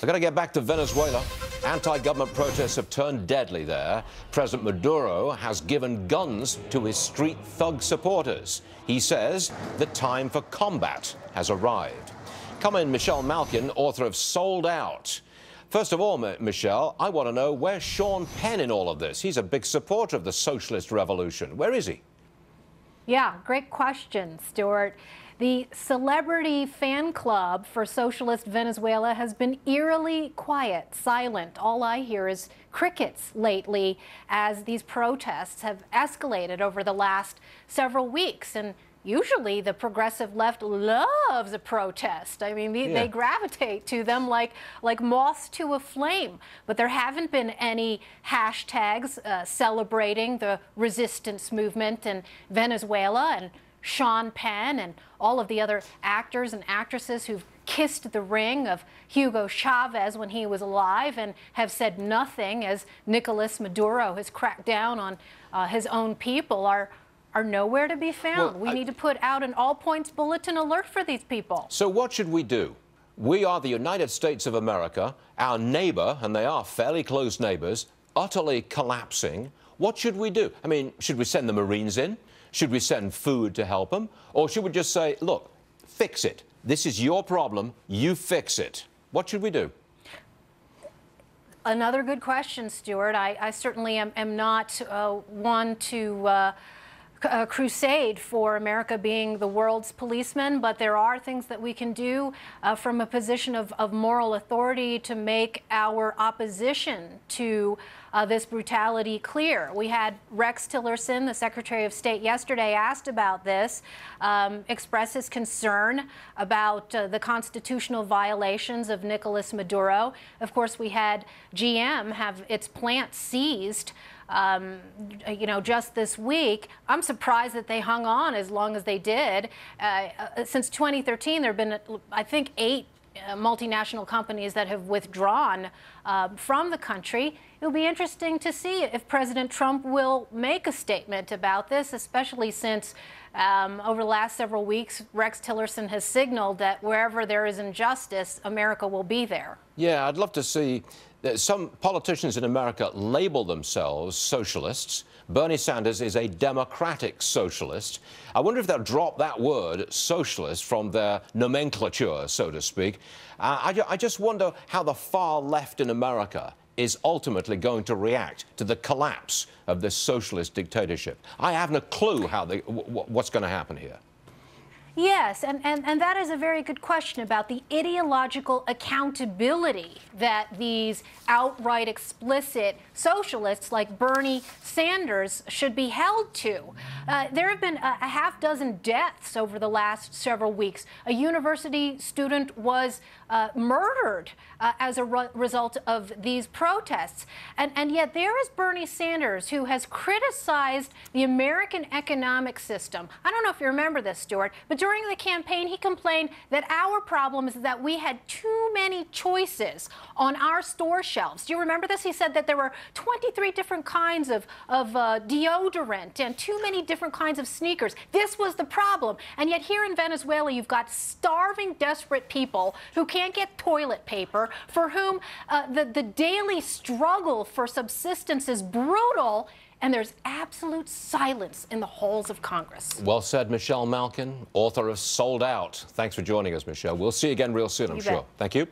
I've got to get back to Venezuela. Anti-government protests have turned deadly there. President Maduro has given guns to his street thug supporters. He says the time for combat has arrived. Come in, Michelle Malkin, author of Sold Out. First of all, Michelle, I want to know, where's Sean Penn in all of this? He's a big supporter of the socialist revolution. Where is he? Yeah, great question, Stuart. The celebrity fan club for socialist Venezuela has been eerily quiet, silent. All I hear is crickets lately as these protests have escalated over the last several weeks. And usually the progressive left loves a protest. I mean, they gravitate to them like moths to a flame. But there haven't been any hashtags celebrating the resistance movement in Venezuela, and Sean Penn and all of the other actors and actresses who've kissed the ring of Hugo Chavez when he was alive and have said nothing as Nicolas Maduro has cracked down on his own people are nowhere to be found. We need to put out an all-points bulletin alert for these people. So what should we do? We are the United States of America, our neighbor, and they are fairly close neighbors, utterly collapsing. What should we do? I mean, should we send the Marines in? Should we send food to help them? Or should we just say, look, fix it. This is your problem. You fix it. What should we do? Another good question, Stuart. I certainly am not one to crusade for America being the world's policeman, but there are things that we can do from a position of moral authority to make our opposition to this brutality clear. We had Rex Tillerson, the Secretary of State, yesterday asked about this, express his concern about the constitutional violations of Nicolas Maduro. Of course, we had GM have its plant seized just this week. I'm surprised that they hung on as long as they did. Since 2013, there have been, I think, 8 multinational companies that have withdrawn from the country. It'll be interesting to see if President Trump will make a statement about this, especially since over the last several weeks, Rex Tillerson has signaled that wherever there is injustice, America will be there. Yeah, I'd love to see some politicians in America label themselves socialists. Bernie Sanders is a democratic socialist. I wonder if they'll drop that word, socialist, from their nomenclature, so to speak. I just wonder how the far left in America is ultimately going to react to the collapse of this socialist dictatorship. I haven't a clue how what's going to happen here. Yes, and that is a very good question about the ideological accountability that these outright explicit socialists like Bernie Sanders should be held to. There have been a half dozen deaths over the last several weeks. A university student was murdered as a result of these protests. And yet there is Bernie Sanders, who has criticized the American economic system. I don't know if you remember this, Stuart, but during the campaign, he complained that our problem is that we had too many choices on our store shelves. Do you remember this? He said that there were 23 different kinds of deodorant and too many different kinds of sneakers. This was the problem. And yet here in Venezuela, you've got starving, desperate people who can't get toilet paper, for whom the daily struggle for subsistence is brutal, and there's absolute silence in the halls of Congress. Well said, Michelle Malkin, author of Sold Out. Thanks for joining us, Michelle. We'll see you again real soon, I'm sure. Thank you.